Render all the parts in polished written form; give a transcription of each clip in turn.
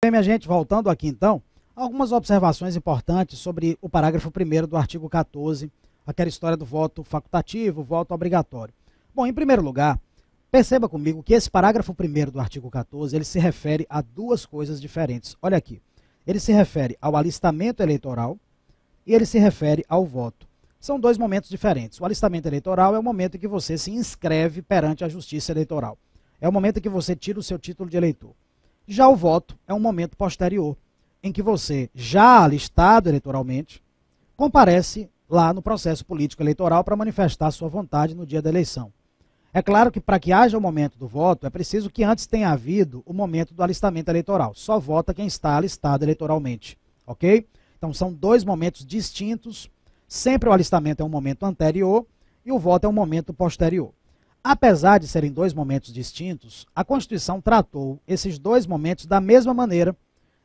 Bem, minha gente, voltando aqui então, algumas observações importantes sobre o parágrafo 1º do artigo 14, aquela história do voto facultativo, voto obrigatório. Bom, em primeiro lugar, perceba comigo que esse parágrafo 1º do artigo 14, ele se refere a duas coisas diferentes. Olha aqui, ele se refere ao alistamento eleitoral e ele se refere ao voto. São dois momentos diferentes. O alistamento eleitoral é o momento em que você se inscreve perante a justiça eleitoral. É o momento em que você tira o seu título de eleitor. Já o voto é um momento posterior, em que você, já alistado eleitoralmente, comparece lá no processo político eleitoral para manifestar sua vontade no dia da eleição. É claro que para que haja o momento do voto, é preciso que antes tenha havido o momento do alistamento eleitoral. Só vota quem está alistado eleitoralmente, ok? Então são dois momentos distintos, sempre o alistamento é um momento anterior e o voto é um momento posterior. Apesar de serem dois momentos distintos, a Constituição tratou esses dois momentos da mesma maneira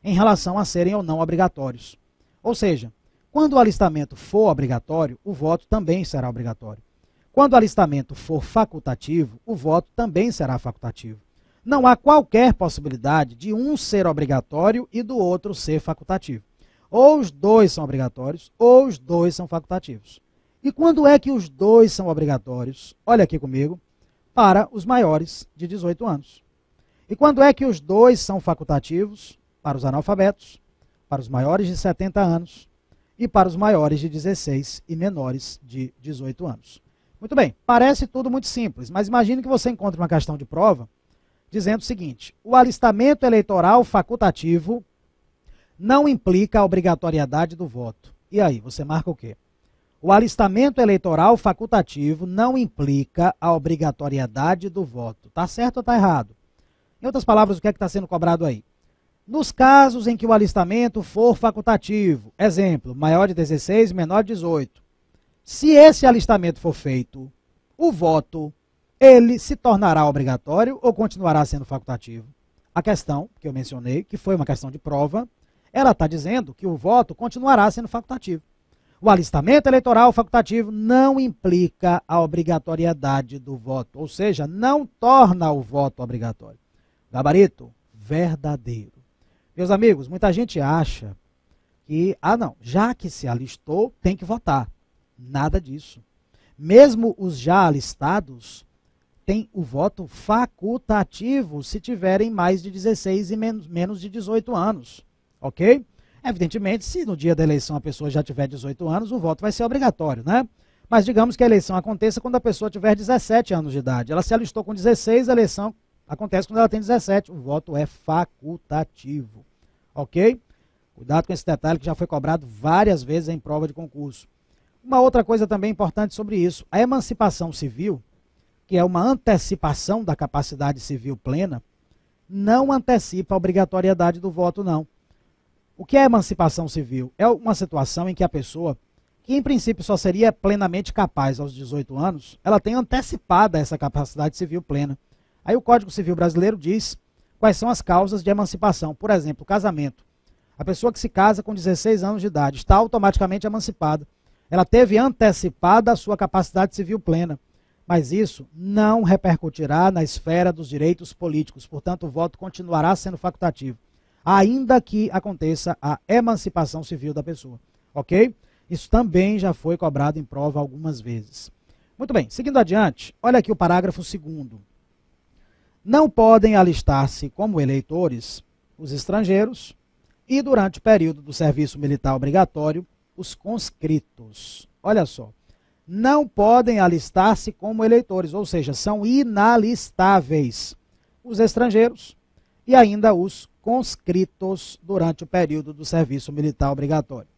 em relação a serem ou não obrigatórios. Ou seja, quando o alistamento for obrigatório, o voto também será obrigatório. Quando o alistamento for facultativo, o voto também será facultativo. Não há qualquer possibilidade de um ser obrigatório e do outro ser facultativo. Ou os dois são obrigatórios, ou os dois são facultativos. E quando é que os dois são obrigatórios? Olha aqui comigo, para os maiores de 18 anos. E quando é que os dois são facultativos? Para os analfabetos, para os maiores de 70 anos e para os maiores de 16 e menores de 18 anos. Muito bem, parece tudo muito simples, mas imagine que você encontre uma questão de prova dizendo o seguinte: o alistamento eleitoral facultativo não implica a obrigatoriedade do voto. E aí, você marca o quê? O alistamento eleitoral facultativo não implica a obrigatoriedade do voto. Está certo ou está errado? Em outras palavras, o que é que está sendo cobrado aí? Nos casos em que o alistamento for facultativo, exemplo, maior de 16 e menor de 18, se esse alistamento for feito, o voto, ele se tornará obrigatório ou continuará sendo facultativo? A questão que eu mencionei, que foi uma questão de prova, ela está dizendo que o voto continuará sendo facultativo. O alistamento eleitoral facultativo não implica a obrigatoriedade do voto, ou seja, não torna o voto obrigatório. Gabarito verdadeiro. Meus amigos, muita gente acha que, não, já que se alistou, tem que votar. Nada disso. Mesmo os já alistados têm o voto facultativo se tiverem mais de 16 e menos de 18 anos, ok? Evidentemente, se no dia da eleição a pessoa já tiver 18 anos, o voto vai ser obrigatório, né? Mas digamos que a eleição aconteça quando a pessoa tiver 17 anos de idade. Ela se alistou com 16, a eleição acontece quando ela tem 17. O voto é facultativo, ok? Cuidado com esse detalhe que já foi cobrado várias vezes em prova de concurso. Uma outra coisa também importante sobre isso, a emancipação civil, que é uma antecipação da capacidade civil plena, não antecipa a obrigatoriedade do voto, não. O que é emancipação civil? É uma situação em que a pessoa, que em princípio só seria plenamente capaz aos 18 anos, ela tem antecipada essa capacidade civil plena. Aí o Código Civil Brasileiro diz quais são as causas de emancipação. Por exemplo, o casamento. A pessoa que se casa com 16 anos de idade está automaticamente emancipada. Ela teve antecipada a sua capacidade civil plena. Mas isso não repercutirá na esfera dos direitos políticos. Portanto, o voto continuará sendo facultativo, ainda que aconteça a emancipação civil da pessoa, ok? Isso também já foi cobrado em prova algumas vezes. Muito bem, seguindo adiante, olha aqui o parágrafo 2º. Não podem alistar-se como eleitores os estrangeiros e, durante o período do serviço militar obrigatório, os conscritos. Olha só, não podem alistar-se como eleitores, ou seja, são inalistáveis os estrangeiros e ainda os conscritos durante o período do serviço militar obrigatório.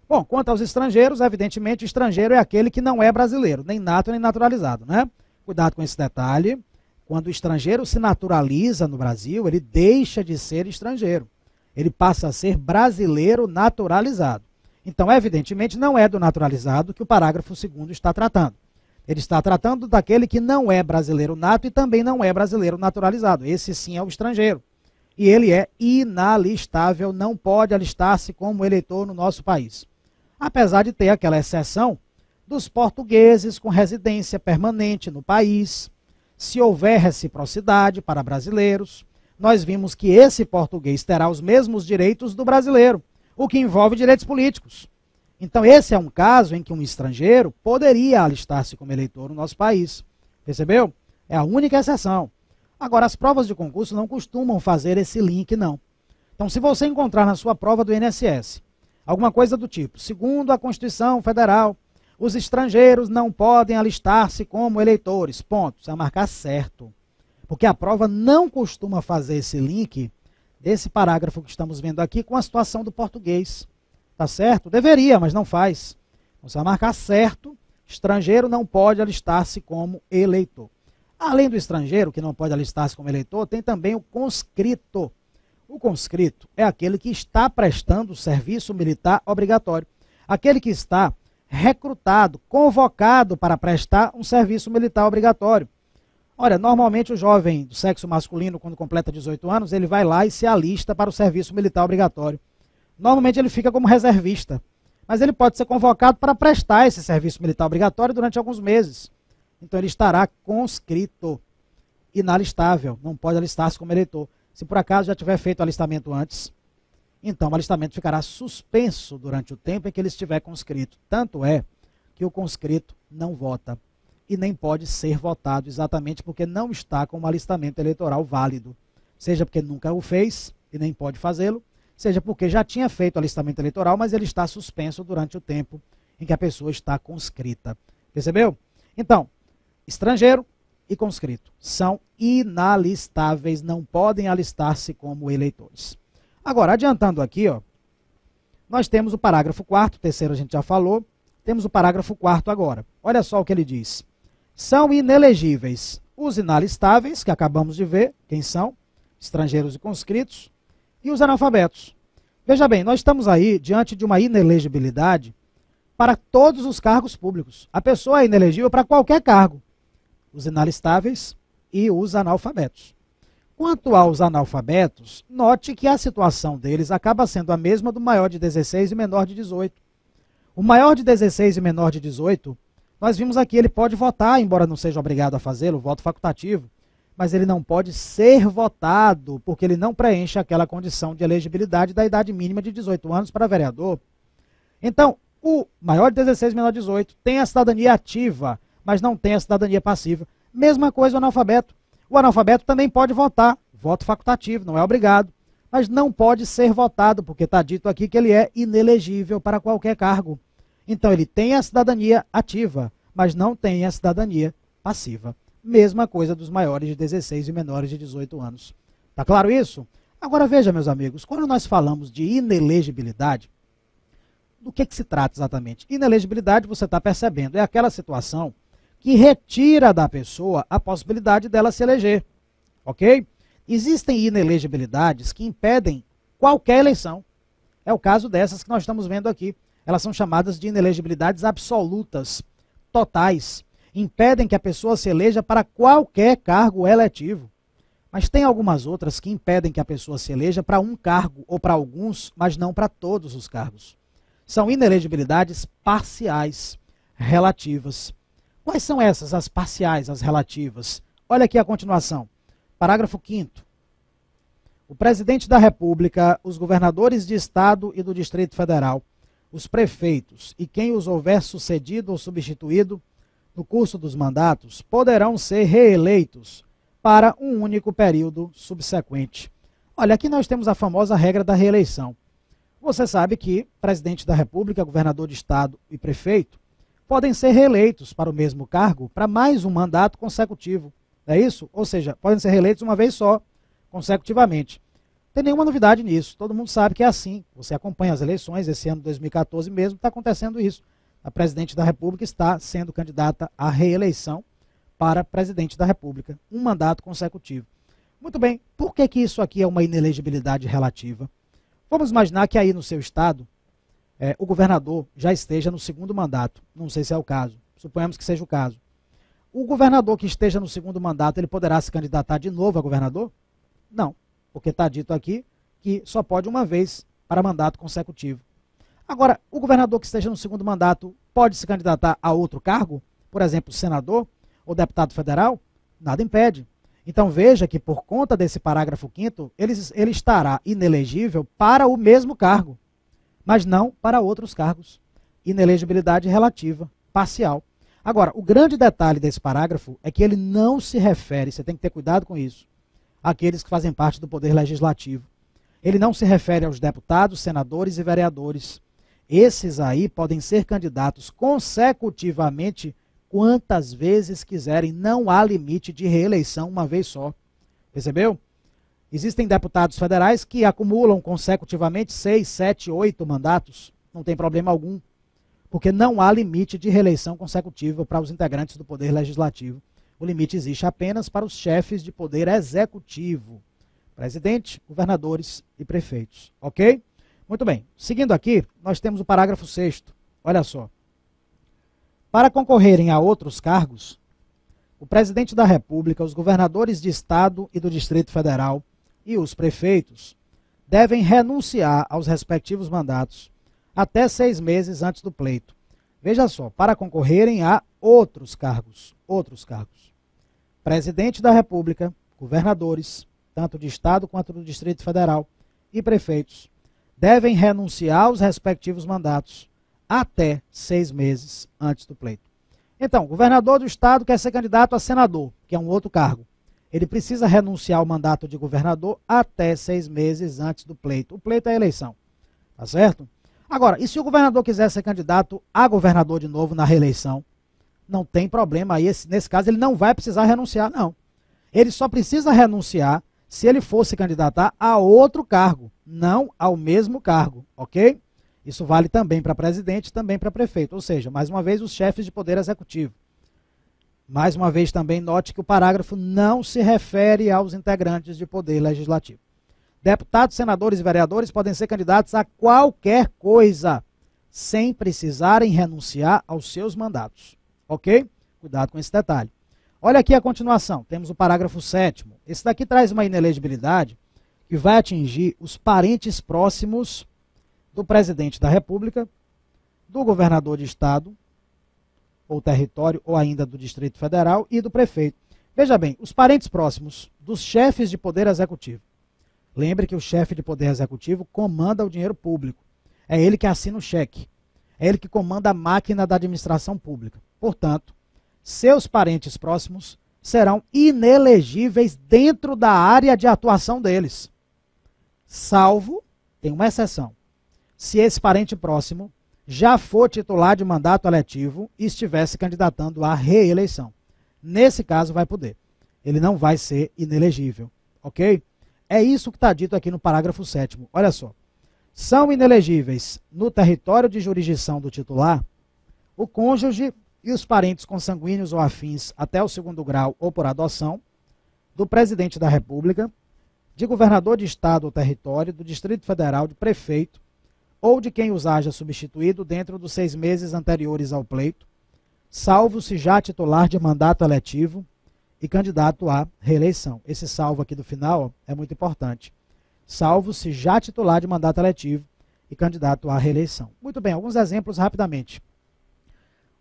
Bom, quanto aos estrangeiros, evidentemente o estrangeiro é aquele que não é brasileiro, nem nato nem naturalizado, né? Cuidado com esse detalhe. Quando o estrangeiro se naturaliza no Brasil, ele deixa de ser estrangeiro. Ele passa a ser brasileiro naturalizado. Então, evidentemente, não é do naturalizado que o parágrafo 2º está tratando. Ele está tratando daquele que não é brasileiro nato e também não é brasileiro naturalizado. Esse sim é o estrangeiro. E ele é inalistável, não pode alistar-se como eleitor no nosso país. Apesar de ter aquela exceção dos portugueses com residência permanente no país, se houver reciprocidade para brasileiros, nós vimos que esse português terá os mesmos direitos do brasileiro, o que envolve direitos políticos. Então, esse é um caso em que um estrangeiro poderia alistar-se como eleitor no nosso país. Percebeu? É a única exceção. Agora, as provas de concurso não costumam fazer esse link, não. Então, se você encontrar na sua prova do INSS alguma coisa do tipo, segundo a Constituição Federal, os estrangeiros não podem alistar-se como eleitores, ponto. Você vai marcar certo. Porque a prova não costuma fazer esse link desse parágrafo que estamos vendo aqui com a situação do português. Tá certo? Deveria, mas não faz. Você vai marcar certo, estrangeiro não pode alistar-se como eleitor. Além do estrangeiro, que não pode alistar-se como eleitor, tem também o conscrito. O conscrito é aquele que está prestando serviço militar obrigatório. Aquele que está recrutado, convocado para prestar um serviço militar obrigatório. Olha, normalmente o jovem do sexo masculino, quando completa 18 anos, ele vai lá e se alista para o serviço militar obrigatório. Normalmente ele fica como reservista, mas ele pode ser convocado para prestar esse serviço militar obrigatório durante alguns meses. Então ele estará conscrito, inalistável, não pode alistar-se como eleitor. Se por acaso já tiver feito o alistamento antes, então o alistamento ficará suspenso durante o tempo em que ele estiver conscrito. Tanto é que o conscrito não vota e nem pode ser votado exatamente porque não está com um alistamento eleitoral válido. Seja porque nunca o fez e nem pode fazê-lo, seja porque já tinha feito o alistamento eleitoral, mas ele está suspenso durante o tempo em que a pessoa está conscrita. Percebeu? Então, estrangeiro e conscrito são inalistáveis, não podem alistar-se como eleitores. Agora, adiantando aqui, ó, nós temos o parágrafo 4º, terceiro a gente já falou, temos o parágrafo 4º agora. Olha só o que ele diz. São inelegíveis os inalistáveis, que acabamos de ver, quem são? Estrangeiros e conscritos, e os analfabetos. Veja bem, nós estamos aí diante de uma inelegibilidade para todos os cargos públicos. A pessoa é inelegível para qualquer cargo. Os inalistáveis e os analfabetos. Quanto aos analfabetos, note que a situação deles acaba sendo a mesma do maior de 16 e menor de 18. O maior de 16 e menor de 18, nós vimos aqui, ele pode votar, embora não seja obrigado a fazê-lo, voto facultativo, mas ele não pode ser votado, porque ele não preenche aquela condição de elegibilidade da idade mínima de 18 anos para vereador. Então, o maior de 16 e menor de 18 tem a cidadania ativa, mas não tem a cidadania passiva. Mesma coisa o analfabeto. O analfabeto também pode votar, voto facultativo, não é obrigado, mas não pode ser votado, porque está dito aqui que ele é inelegível para qualquer cargo. Então ele tem a cidadania ativa, mas não tem a cidadania passiva. Mesma coisa dos maiores de 16 e menores de 18 anos. Tá claro isso? Agora veja, meus amigos, quando nós falamos de inelegibilidade, do que se trata exatamente? Inelegibilidade, você está percebendo, é aquela situação que retira da pessoa a possibilidade dela se eleger, ok? Existem inelegibilidades que impedem qualquer eleição. É o caso dessas que nós estamos vendo aqui. Elas são chamadas de inelegibilidades absolutas, totais. Impedem que a pessoa se eleja para qualquer cargo eletivo. Mas tem algumas outras que impedem que a pessoa se eleja para um cargo ou para alguns, mas não para todos os cargos. São inelegibilidades parciais, relativas. Quais são essas, as parciais, as relativas? Olha aqui a continuação. Parágrafo 5º. O presidente da República, os governadores de Estado e do Distrito Federal, os prefeitos e quem os houver sucedido ou substituído no curso dos mandatos poderão ser reeleitos para um único período subsequente. Olha, aqui nós temos a famosa regra da reeleição. Você sabe que presidente da República, governador de Estado e prefeito podem ser reeleitos para o mesmo cargo para mais um mandato consecutivo. É isso? Ou seja, podem ser reeleitos uma vez só, consecutivamente. Não tem nenhuma novidade nisso. Todo mundo sabe que é assim. Você acompanha as eleições, esse ano de 2014 mesmo está acontecendo isso. A presidente da República está sendo candidata à reeleição para presidente da República. Um mandato consecutivo. Muito bem, por que isso aqui é uma inelegibilidade relativa? Vamos imaginar que aí no seu estado, o governador já esteja no segundo mandato. Não sei se é o caso. Suponhamos que seja o caso. O governador que esteja no segundo mandato, ele poderá se candidatar de novo a governador? Não, porque está dito aqui que só pode uma vez para mandato consecutivo. Agora, o governador que esteja no segundo mandato pode se candidatar a outro cargo? Por exemplo, senador ou deputado federal? Nada impede. Então veja que por conta desse parágrafo 5º, ele estará inelegível para o mesmo cargo, mas não para outros cargos. Inelegibilidade relativa, parcial. Agora, o grande detalhe desse parágrafo é que ele não se refere, você tem que ter cuidado com isso, àqueles que fazem parte do Poder Legislativo. Ele não se refere aos deputados, senadores e vereadores. Esses aí podem ser candidatos consecutivamente quantas vezes quiserem. Não há limite de reeleição uma vez só. Percebeu? Existem deputados federais que acumulam consecutivamente 6, 7, 8 mandatos. Não tem problema algum. Porque não há limite de reeleição consecutiva para os integrantes do Poder Legislativo. O limite existe apenas para os chefes de poder executivo. Presidente, governadores e prefeitos. Ok? Muito bem. Seguindo aqui, nós temos o parágrafo 6º. Olha só. Para concorrerem a outros cargos, o presidente da República, os governadores de Estado e do Distrito Federal e os prefeitos devem renunciar aos respectivos mandatos até 6 meses antes do pleito. Veja só, para concorrerem a outros cargos. Presidente da República, governadores, tanto de Estado quanto do Distrito Federal, e prefeitos, devem renunciar aos respectivos mandatos até 6 meses antes do pleito. Então, o governador do Estado quer ser candidato a senador, que é um outro cargo. Ele precisa renunciar ao mandato de governador até 6 meses antes do pleito. O pleito é a eleição, tá certo? Agora, e se o governador quiser ser candidato a governador de novo na reeleição? Não tem problema aí, nesse caso ele não vai precisar renunciar, não. Ele só precisa renunciar se ele for se candidatar a outro cargo, não ao mesmo cargo, ok? Isso vale também para presidente, também para prefeito, ou seja, mais uma vez os chefes de poder executivo. Mais uma vez também note que o parágrafo não se refere aos integrantes de poder legislativo. Deputados, senadores e vereadores podem ser candidatos a qualquer coisa, sem precisarem renunciar aos seus mandatos. Ok? Cuidado com esse detalhe. Olha aqui a continuação. Temos o parágrafo 7º. Esse daqui traz uma inelegibilidade que vai atingir os parentes próximos do presidente da República, do governador de estado, ou território, ou ainda do Distrito Federal e do prefeito. Veja bem, os parentes próximos dos chefes de poder executivo. Lembre que o chefe de poder executivo comanda o dinheiro público. É ele que assina o cheque. É ele que comanda a máquina da administração pública. Portanto, seus parentes próximos serão inelegíveis dentro da área de atuação deles. Salvo, tem uma exceção, se esse parente próximo já for titular de mandato eletivo e estiver se candidatando à reeleição. Nesse caso vai poder. Ele não vai ser inelegível. Ok? É isso que está dito aqui no parágrafo 7º. Olha só. São inelegíveis no território de jurisdição do titular o cônjuge e os parentes consanguíneos ou afins até o 2º grau ou por adoção do presidente da República, de governador de estado ou território, do Distrito Federal, de prefeito ou de quem os haja substituído dentro dos 6 meses anteriores ao pleito, salvo se já titular de mandato eletivo e candidato à reeleição. Esse salvo aqui do final ó, é muito importante. Salvo se já titular de mandato eletivo e candidato à reeleição. Muito bem, alguns exemplos rapidamente.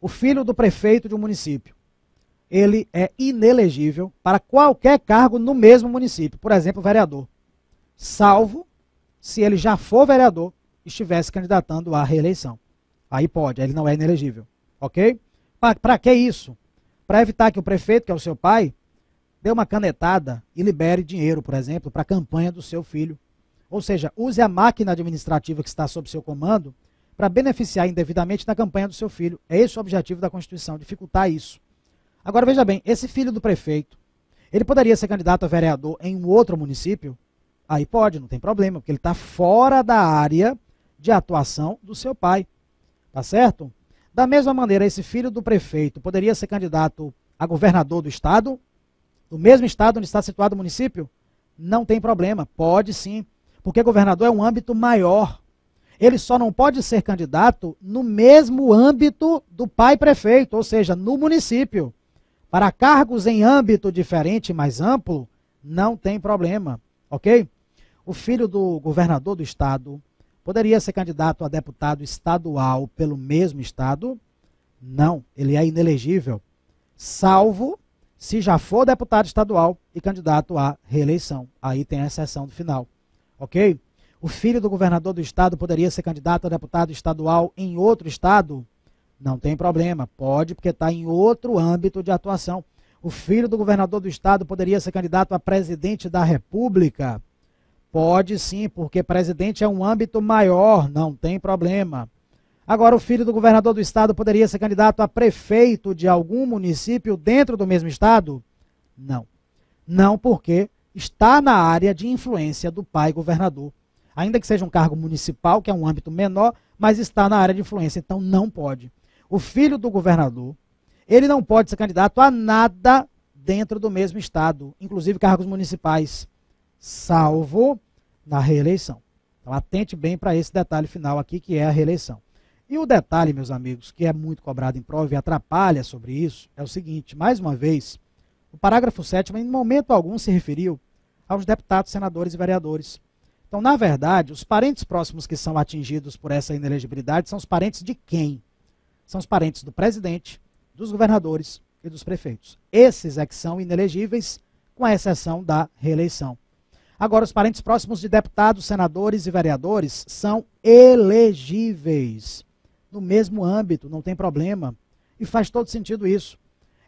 O filho do prefeito de um município, ele é inelegível para qualquer cargo no mesmo município, por exemplo, vereador. Salvo se ele já for vereador e estivesse candidatando à reeleição. Aí pode, aí ele não é inelegível. Ok? Para que isso? Para evitar que o prefeito, que é o seu pai, dê uma canetada e libere dinheiro, por exemplo, para a campanha do seu filho. Ou seja, use a máquina administrativa que está sob seu comando para beneficiar indevidamente na campanha do seu filho. É esse o objetivo da Constituição, dificultar isso. Agora, veja bem, esse filho do prefeito, ele poderia ser candidato a vereador em um outro município? Aí pode, não tem problema, porque ele está fora da área de atuação do seu pai. Tá certo? Da mesma maneira, esse filho do prefeito poderia ser candidato a governador do estado, do mesmo estado onde está situado o município? Não tem problema, pode sim, porque governador é um âmbito maior. Ele só não pode ser candidato no mesmo âmbito do pai prefeito, ou seja, no município. Para cargos em âmbito diferente, mais amplo, não tem problema, ok? O filho do governador do estado poderia ser candidato a deputado estadual pelo mesmo estado? Não, ele é inelegível, salvo se já for deputado estadual e candidato à reeleição. Aí tem a exceção do final, ok? O filho do governador do estado poderia ser candidato a deputado estadual em outro estado? Não tem problema, pode, porque está em outro âmbito de atuação. O filho do governador do estado poderia ser candidato a presidente da república? Pode sim, porque presidente é um âmbito maior, não tem problema. Agora, o filho do governador do estado poderia ser candidato a prefeito de algum município dentro do mesmo estado? Não. Não, porque está na área de influência do pai governador. Ainda que seja um cargo municipal, que é um âmbito menor, mas está na área de influência, então não pode. O filho do governador, ele não pode ser candidato a nada dentro do mesmo estado, inclusive cargos municipais, salvo na reeleição. Então atente bem para esse detalhe final aqui, que é a reeleição. E o detalhe, meus amigos, que é muito cobrado em prova e atrapalha sobre isso, é o seguinte: mais uma vez, o parágrafo 7º em momento algum se referiu aos deputados, senadores e vereadores. Então, na verdade, os parentes próximos que são atingidos por essa inelegibilidade são os parentes de quem? São os parentes do presidente, dos governadores e dos prefeitos. Esses é que são inelegíveis, com a exceção da reeleição. Agora, os parentes próximos de deputados, senadores e vereadores são elegíveis. No mesmo âmbito, não tem problema. E faz todo sentido isso.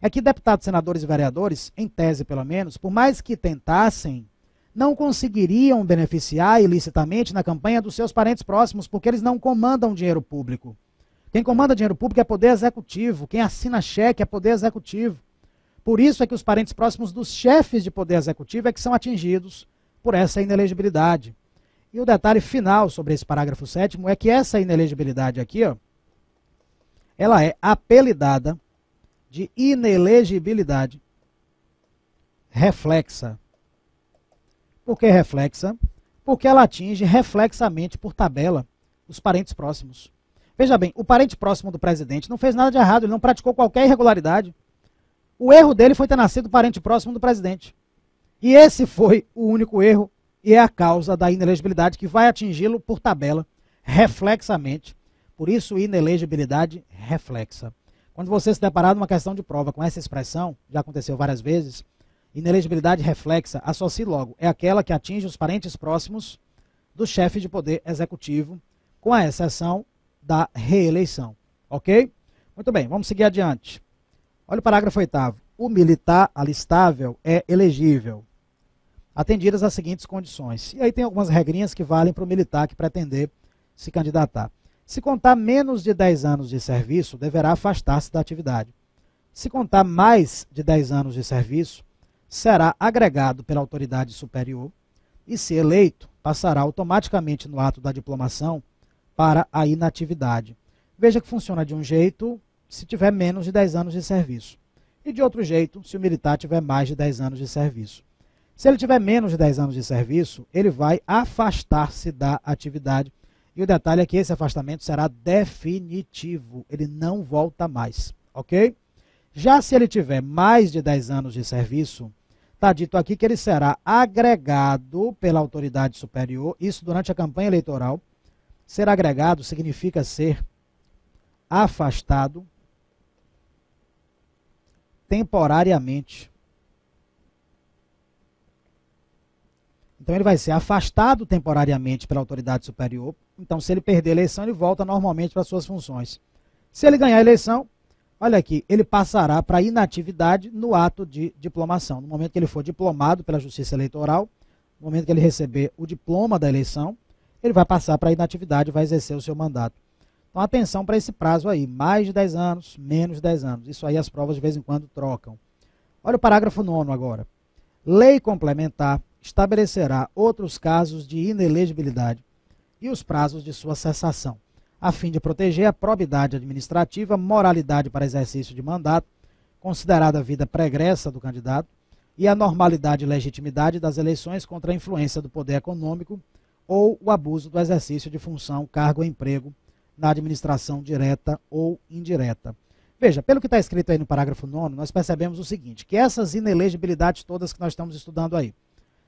É que deputados, senadores e vereadores, em tese pelo menos, por mais que tentassem, não conseguiriam beneficiar ilicitamente na campanha dos seus parentes próximos, porque eles não comandam dinheiro público. Quem comanda dinheiro público é poder executivo, quem assina cheque é poder executivo. Por isso é que os parentes próximos dos chefes de poder executivo é que são atingidos por essa inelegibilidade. E o detalhe final sobre esse parágrafo 7º é que essa inelegibilidade aqui, ó, ela é apelidada de inelegibilidade reflexa. Por que reflexa? Porque ela atinge reflexamente por tabela os parentes próximos. Veja bem, o parente próximo do presidente não fez nada de errado, ele não praticou qualquer irregularidade. O erro dele foi ter nascido parente próximo do presidente. E esse foi o único erro e é a causa da inelegibilidade que vai atingi-lo por tabela, reflexamente. Por isso, inelegibilidade reflexa. Quando você se deparar numa questão de prova com essa expressão, já aconteceu várias vezes, inelegibilidade reflexa, associe logo, é aquela que atinge os parentes próximos do chefe de poder executivo, com a exceção da reeleição. Ok? Muito bem, vamos seguir adiante. Olha o parágrafo 8º. O militar alistável é elegível, atendidas as seguintes condições. E aí tem algumas regrinhas que valem para o militar que pretender se candidatar. Se contar menos de 10 anos de serviço, deverá afastar-se da atividade. Se contar mais de 10 anos de serviço, será agregado pela autoridade superior e, se eleito, passará automaticamente no ato da diplomação para a inatividade. Veja que funciona de um jeito se tiver menos de 10 anos de serviço e de outro jeito se o militar tiver mais de 10 anos de serviço. Se ele tiver menos de 10 anos de serviço, ele vai afastar-se da atividade. E o detalhe é que esse afastamento será definitivo, ele não volta mais, ok? Já se ele tiver mais de 10 anos de serviço, está dito aqui que ele será agregado pela autoridade superior, isso durante a campanha eleitoral. Ser agregado significa ser afastado temporariamente. Então ele vai ser afastado temporariamente pela autoridade superior. Então, se ele perder a eleição, ele volta normalmente para suas funções. Se ele ganhar a eleição, olha aqui, ele passará para a inatividade no ato de diplomação. No momento que ele for diplomado pela Justiça Eleitoral, no momento que ele receber o diploma da eleição, ele vai passar para a inatividade e vai exercer o seu mandato. Então, atenção para esse prazo aí, mais de 10 anos, menos de 10 anos. Isso aí as provas de vez em quando trocam. Olha o parágrafo 9º agora. Lei complementar estabelecerá outros casos de inelegibilidade e os prazos de sua cessação, a fim de proteger a probidade administrativa, moralidade para exercício de mandato, considerada a vida pregressa do candidato, e a normalidade e legitimidade das eleições contra a influência do poder econômico ou o abuso do exercício de função, cargo ou emprego na administração direta ou indireta. Veja, pelo que está escrito aí no parágrafo 9º, nós percebemos o seguinte, que essas inelegibilidades todas que nós estamos estudando aí,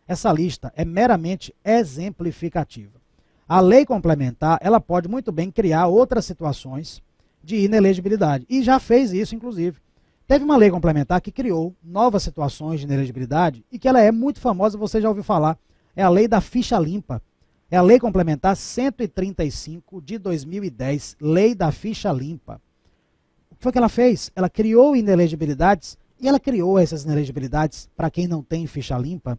essa lista é meramente exemplificativa. A lei complementar, ela pode muito bem criar outras situações de inelegibilidade. E já fez isso, inclusive. Teve uma lei complementar que criou novas situações de inelegibilidade e que ela é muito famosa, você já ouviu falar. É a lei da ficha limpa. É a lei complementar 135 de 2010, lei da ficha limpa. O que foi que ela fez? Ela criou inelegibilidades e ela criou essas inelegibilidades para quem não tem ficha limpa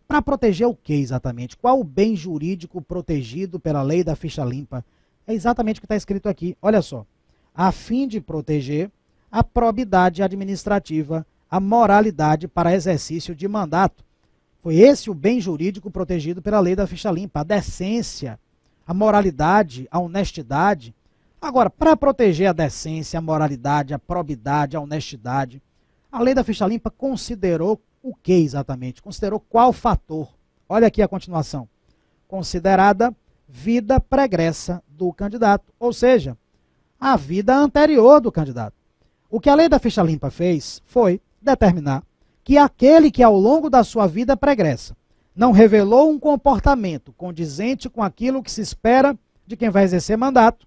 para proteger o que exatamente? Qual o bem jurídico protegido pela lei da ficha limpa? É exatamente o que está escrito aqui. Olha só. A fim de proteger a probidade administrativa, a moralidade para exercício de mandato. Foi esse o bem jurídico protegido pela lei da ficha limpa, a decência, a moralidade, a honestidade. Agora, para proteger a decência, a moralidade, a probidade, a honestidade, a lei da ficha limpa considerou o que exatamente? Considerou qual fator? Olha aqui a continuação. Considerada vida pregressa do candidato, ou seja, a vida anterior do candidato. O que a lei da ficha limpa fez foi determinar que aquele que ao longo da sua vida pregressa não revelou um comportamento condizente com aquilo que se espera de quem vai exercer mandato,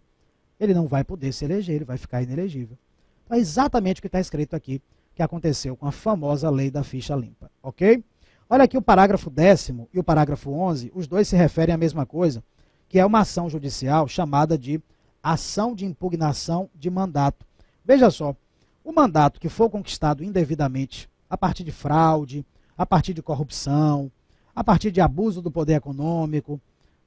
ele não vai poder se eleger, ele vai ficar inelegível. Então, é exatamente o que está escrito aqui, que aconteceu com a famosa lei da ficha limpa, ok? Olha aqui o parágrafo 10º e o parágrafo 11, os dois se referem à mesma coisa, que é uma ação judicial chamada de ação de impugnação de mandato. Veja só, o mandato que for conquistado indevidamente, a partir de fraude, a partir de corrupção, a partir de abuso do poder econômico,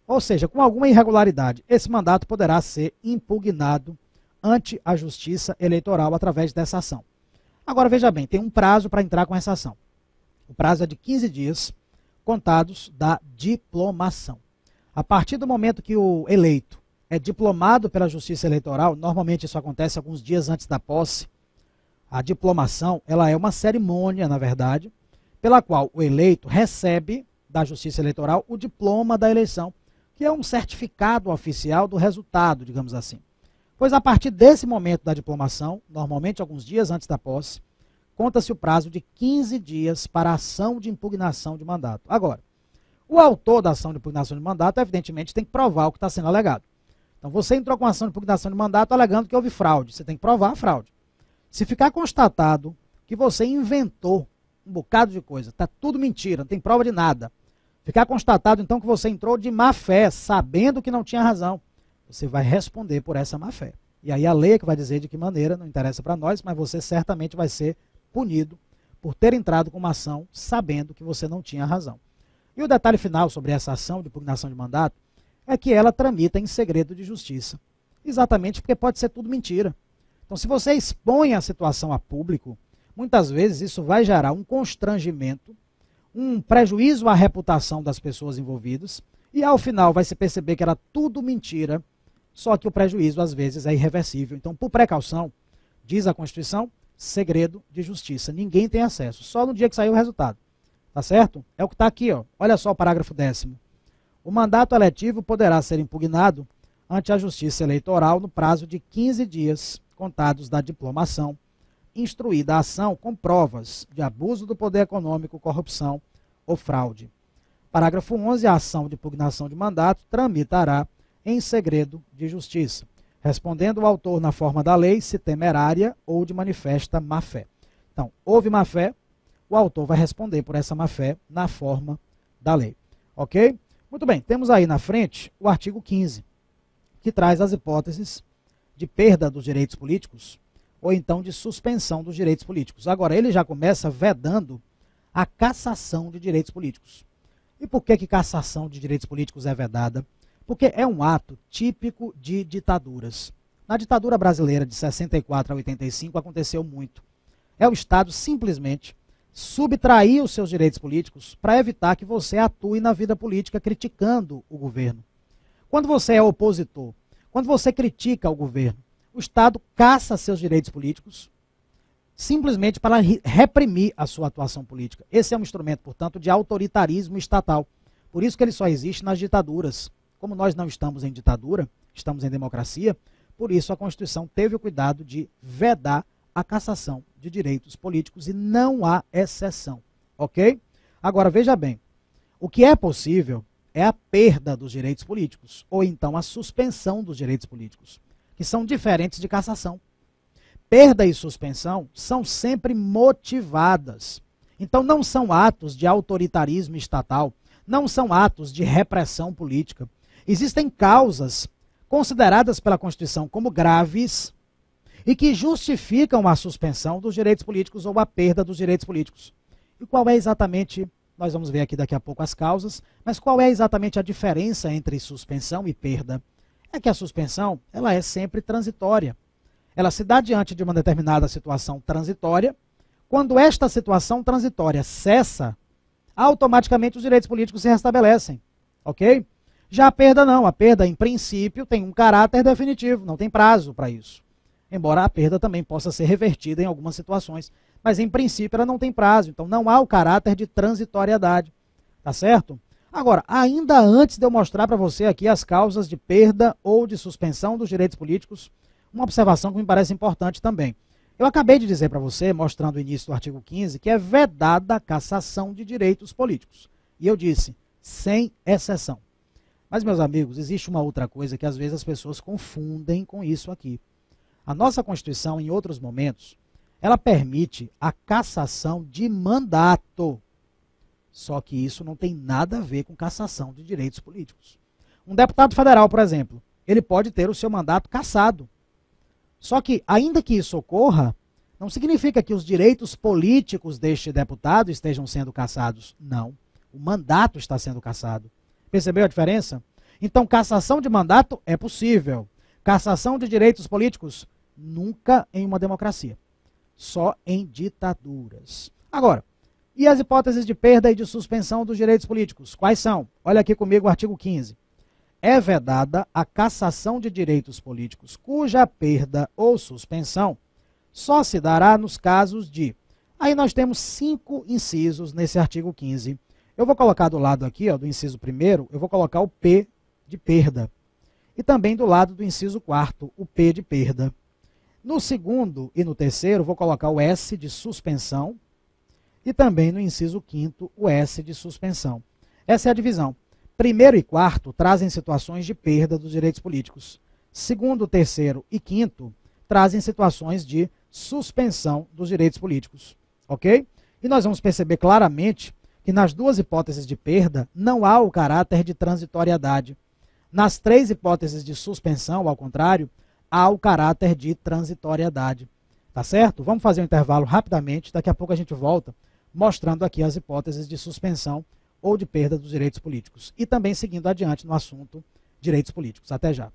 ou seja, com alguma irregularidade, esse mandato poderá ser impugnado ante a Justiça Eleitoral através dessa ação. Agora, veja bem, tem um prazo para entrar com essa ação. O prazo é de 15 dias, contados da diplomação. A partir do momento que o eleito é diplomado pela Justiça Eleitoral, normalmente isso acontece alguns dias antes da posse, a diplomação, ela é uma cerimônia, na verdade, pela qual o eleito recebe da Justiça Eleitoral o diploma da eleição, que é um certificado oficial do resultado, digamos assim. Pois a partir desse momento da diplomação, normalmente alguns dias antes da posse, conta-se o prazo de 15 dias para a ação de impugnação de mandato. Agora, o autor da ação de impugnação de mandato, evidentemente, tem que provar o que está sendo alegado. Então, você entrou com a ação de impugnação de mandato alegando que houve fraude. Você tem que provar a fraude. Se ficar constatado que você inventou um bocado de coisa, está tudo mentira, não tem prova de nada. Ficar constatado, então, que você entrou de má fé, sabendo que não tinha razão, você vai responder por essa má fé. E aí a lei é que vai dizer de que maneira, não interessa para nós, mas você certamente vai ser punido por ter entrado com uma ação sabendo que você não tinha razão. E o detalhe final sobre essa ação de impugnação de mandato é que ela tramita em segredo de justiça. Exatamente porque pode ser tudo mentira. Então, se você expõe a situação a público, muitas vezes isso vai gerar um constrangimento, um prejuízo à reputação das pessoas envolvidas, e ao final vai se perceber que era tudo mentira, só que o prejuízo às vezes é irreversível. Então, por precaução, diz a Constituição, segredo de justiça. Ninguém tem acesso, só no dia que sair o resultado. Tá certo? É o que está aqui, ó. Olha só o parágrafo 10º. O mandato eletivo poderá ser impugnado ante a Justiça Eleitoral no prazo de 15 dias, contados da diplomação, instruída a ação com provas de abuso do poder econômico, corrupção ou fraude. Parágrafo 11. A ação de impugnação de mandato tramitará em segredo de justiça, respondendo o autor na forma da lei, se temerária ou de manifesta má-fé. Então, houve má-fé, o autor vai responder por essa má-fé na forma da lei. Ok? Muito bem, temos aí na frente o artigo 15, que traz as hipóteses de perda dos direitos políticos ou então de suspensão dos direitos políticos. Agora, ele já começa vedando a cassação de direitos políticos. E por que cassação de direitos políticos é vedada? Porque é um ato típico de ditaduras. Na ditadura brasileira de 64 a 85 aconteceu muito. É o Estado simplesmente subtrair os seus direitos políticos para evitar que você atue na vida política criticando o governo. Quando você é opositor, quando você critica o governo, o Estado caça seus direitos políticos simplesmente para reprimir a sua atuação política. Esse é um instrumento, portanto, de autoritarismo estatal. Por isso que ele só existe nas ditaduras. Como nós não estamos em ditadura, estamos em democracia, por isso a Constituição teve o cuidado de vedar a cassação de direitos políticos e não há exceção, ok? Agora, veja bem, o que é possível é a perda dos direitos políticos, ou então a suspensão dos direitos políticos, que são diferentes de cassação. perda e suspensão são sempre motivadas. Então não são atos de autoritarismo estatal, não são atos de repressão política. Existem causas consideradas pela Constituição como graves e que justificam a suspensão dos direitos políticos ou a perda dos direitos políticos. E qual é exatamente, nós vamos ver aqui daqui a pouco as causas, mas qual é exatamente a diferença entre suspensão e perda? É que a suspensão, ela é sempre transitória. Ela se dá diante de uma determinada situação transitória. Quando esta situação transitória cessa, automaticamente os direitos políticos se restabelecem, ok? Já a perda não, a perda em princípio tem um caráter definitivo, não tem prazo para isso. Embora a perda também possa ser revertida em algumas situações, mas em princípio ela não tem prazo, então não há o caráter de transitoriedade, tá certo? Agora, ainda antes de eu mostrar para você aqui as causas de perda ou de suspensão dos direitos políticos, uma observação que me parece importante também. Eu acabei de dizer para você, mostrando o início do artigo 15, que é vedada a cassação de direitos políticos. E eu disse, sem exceção. Mas, meus amigos, existe uma outra coisa que às vezes as pessoas confundem com isso aqui. A nossa Constituição, em outros momentos, ela permite a cassação de mandato. Só que isso não tem nada a ver com cassação de direitos políticos. Um deputado federal, por exemplo, ele pode ter o seu mandato cassado. Só que, ainda que isso ocorra, não significa que os direitos políticos deste deputado estejam sendo cassados. Não. O mandato está sendo cassado. Percebeu a diferença? Então, cassação de mandato é possível. Cassação de direitos políticos, nunca em uma democracia. Só em ditaduras. Agora, e as hipóteses de perda e de suspensão dos direitos políticos? Quais são? Olha aqui comigo o artigo 15. É vedada a cassação de direitos políticos cuja perda ou suspensão só se dará nos casos de... Aí nós temos 5 incisos nesse artigo 15. Eu vou colocar do lado aqui, ó, do inciso 1º, eu vou colocar o P de perda. E também do lado do inciso 4º, o P de perda. No 2º e no 3º, vou colocar o S de suspensão. E também no inciso 5º, o S de suspensão. Essa é a divisão. 1º e 4º trazem situações de perda dos direitos políticos. 2º, 3º e 5º trazem situações de suspensão dos direitos políticos. Ok? E nós vamos perceber claramente que nas duas hipóteses de perda não há o caráter de transitoriedade. Nas 3 hipóteses de suspensão, ao contrário, há o caráter de transitoriedade. Tá certo? Vamos fazer um intervalo rapidamente, daqui a pouco a gente volta mostrando aqui as hipóteses de suspensão ou de perda dos direitos políticos. E também seguindo adiante no assunto direitos políticos. Até já.